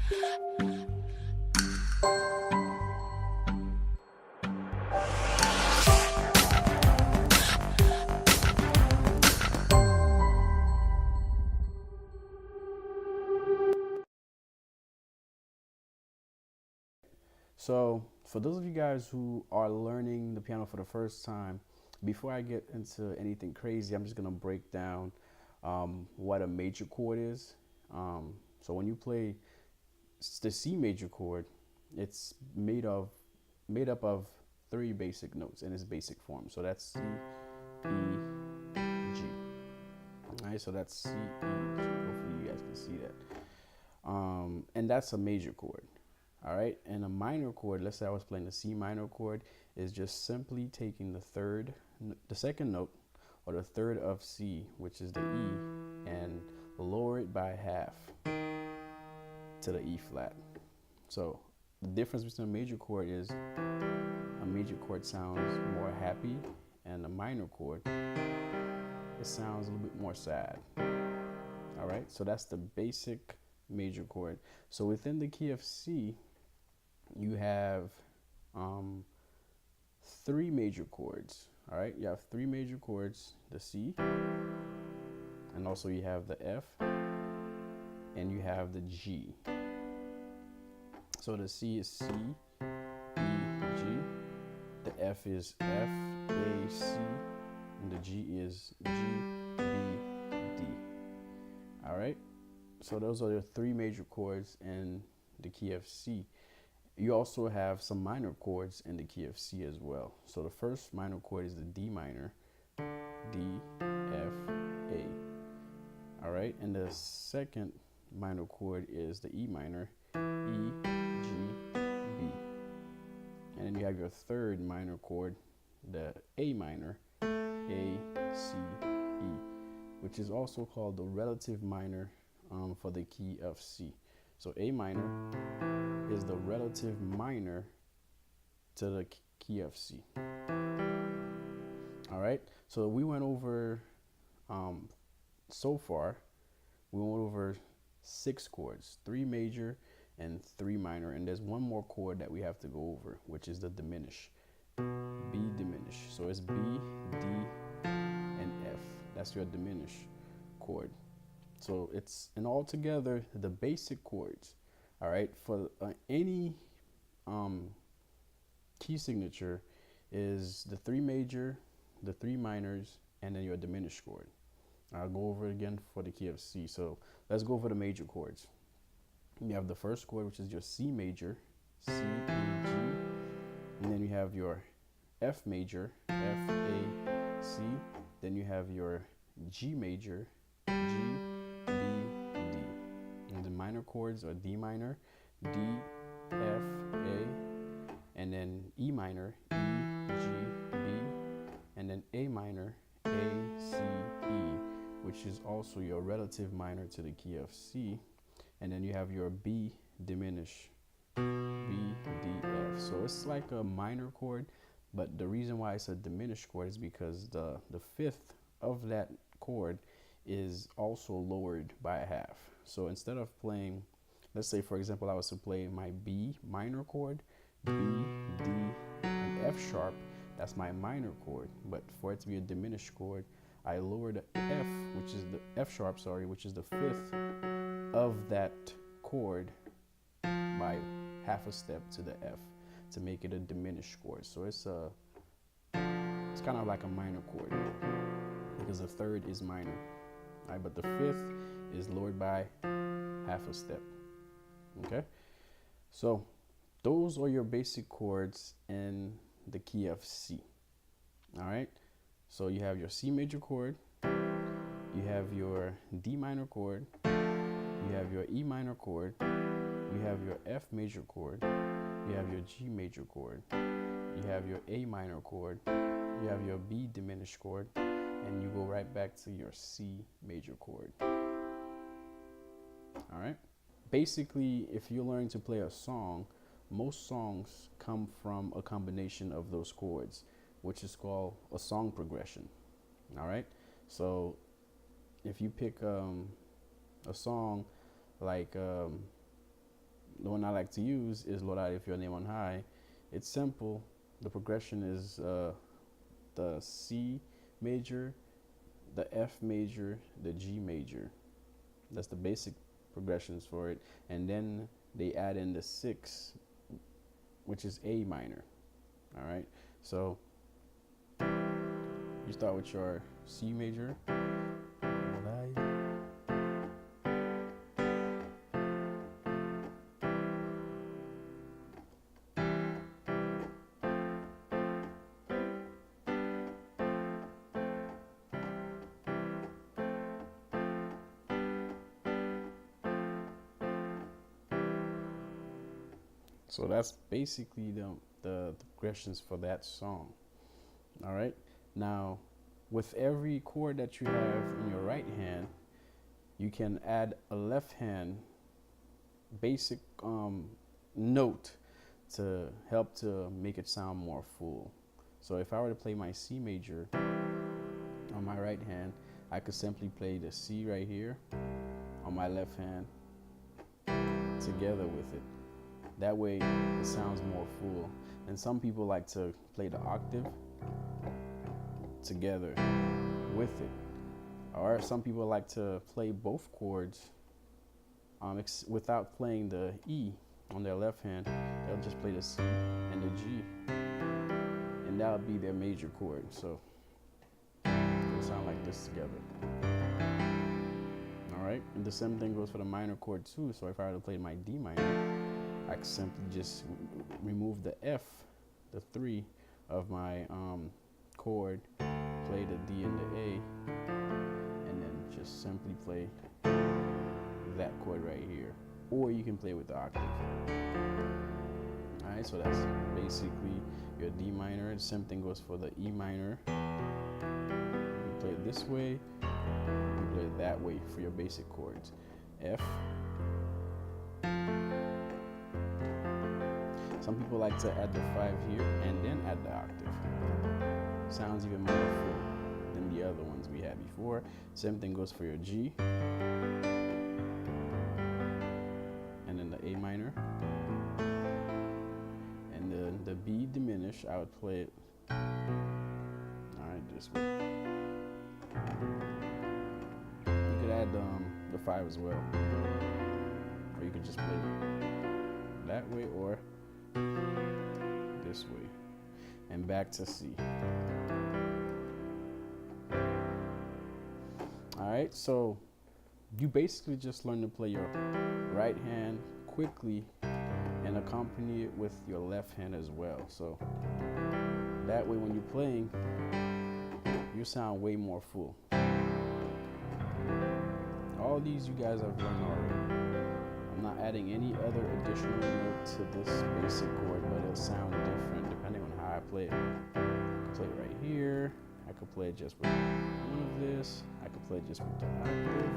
So, for those of you guys who are learning the piano for the first time, before I get into anything crazy, I'm just gonna break down what a major chord is. So when you play the C major chord, it's made up of three basic notes in its basic form. So that's C, E, G. All right, so that's C, E, G. Hopefully you guys can see that. And that's a major chord. All right, and a minor chord, let's say I was playing the C minor chord, is just simply taking the second note, or the third of C, which is the E, and lower it by half to the E flat. So the difference between a major chord is a major chord sounds more happy, and a minor chord, it sounds a little bit more sad. All right, so that's the basic major chord. So within the key of C, you have three major chords. All right, you have three major chords: the C, and also you have the F, and you have the G. So the C is C, E, G. The F is F, A, C, and the G is G, B, D. All right, so those are the three major chords in the key of C. You also have some minor chords in the key of C as well. So the first minor chord is the D minor, D, F, A. All right, and the second minor chord is the E minor, E, G, B. And then you have your third minor chord, the A minor, A, C, E, which is also called the relative minor for the key of C. So A minor is the relative minor to the key of C. All right, so we went over, so far, we went over 6 chords, 3 major and 3 minor, and there's one more chord that we have to go over, which is the diminished, B diminished. So it's B, D, and F. That's your diminished chord. So it's, and all together, the basic chords, all right, for any key signature is the 3 major, the 3 minors, and then your diminished chord. I'll go over it again for the key of C. So let's go over the major chords. You have the first chord, which is your C major, C, E, G, and then you have your F major, F, A, C, then you have your G major, G, B, D. And the minor chords are D minor, D, F, A, and then E minor, E, G, B, and then A minor, A, C, E, which is also your relative minor to the key of C. And then you have your B diminished, B, D, F. So it's like a minor chord, but the reason why it's a diminished chord is because the fifth of that chord is also lowered by a half. So instead of playing, let's say for example I was to play my B minor chord, B, D, and F sharp, that's my minor chord. But for it to be a diminished chord, I lower the F, which is the F sharp, sorry, which is the fifth of that chord by half a step to the F to make it a diminished chord. So it's kind of like a minor chord because the third is minor, right? But the fifth is lowered by half a step. Okay, so those are your basic chords in the key of C. All right, so you have your C major chord, you have your D minor chord, you have your E minor chord, you have your F major chord, you have your G major chord, you have your A minor chord, you have your B diminished chord, and you go right back to your C major chord. All right, basically if you're learning to play a song, most songs come from a combination of those chords, which is called a song progression. All right, so if you pick a song like the one I like to use is Lord, I lift your name on high. It's simple. The progression is the C major, the F major, the G major. That's the basic progressions for it. And then they add in the 6, which is A minor. All right. So you start with your C major. So that's basically the progressions for that song. All right. Now, with every chord that you have in your right hand, you can add a left hand basic note to help to make it sound more full. So if I were to play my C major on my right hand, I could simply play the C right here on my left hand together with it. That way it sounds more full. And some people like to play the octave together with it. Or some people like to play both chords without playing the E on their left hand. They'll just play the C and the G, and that'll be their major chord. So it'll sound like this together. All right, and the same thing goes for the minor chord too. So if I were to play my D minor, I could simply just remove the F, the 3 of my chord, play the D and the A, and then just simply play that chord right here. Or you can play with the octave. Alright, so that's basically your D minor. The same thing goes for the E minor. You can play it this way, you can play it that way for your basic chords. F. Some people like to add the 5 here and then add the octave. Sounds even more full than the other ones we had before. Same thing goes for your G. And then the A minor. And then the B diminished, I would play it. Alright, this way. You could add the 5 as well. Or you could just play it that way or this way, and back to C. All right, so you basically just learn to play your right hand quickly and accompany it with your left hand as well. So that way when you're playing, you sound way more full. All these you guys have learned already. I'm not adding any other additional note to this basic chord, but it'll sound different depending on how I play it. I could play it right here. I could play it just with one of this. I could play it just with the octave.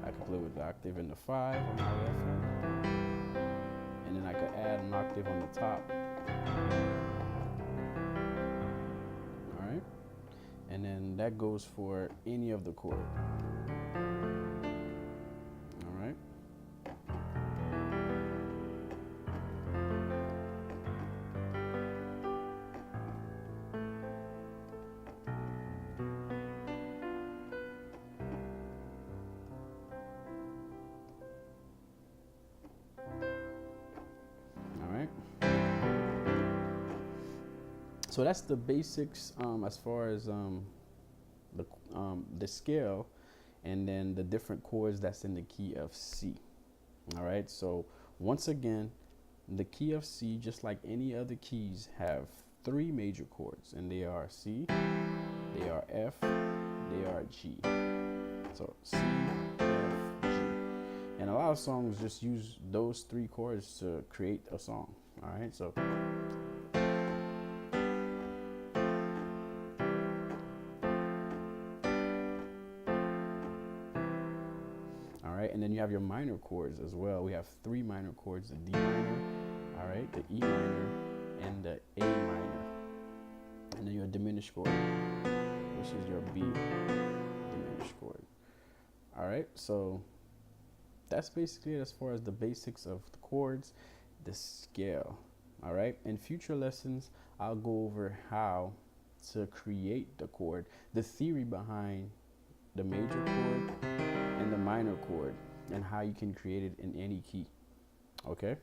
I could play with the octave and the 5 on my left hand. And then I could add an octave on the top. All right. And then that goes for any of the chord. So that's the basics as far as the scale, and then the different chords that's in the key of C. All right. So once again, the key of C, just like any other keys, have 3 major chords, and they are C, they are F, they are G. So C, F, G. And a lot of songs just use those 3 chords to create a song. All right. So and then you have your minor chords as well. We have 3 minor chords: the D minor, all right, the E minor, and the A minor. And then your diminished chord, which is your B diminished chord. All right, so That's basically it as far as the basics of the chords, the scale. All right. In future lessons, I'll go over how to create the chord, the theory behind the major chord and the minor chord, and how you can create it in any key. Okay.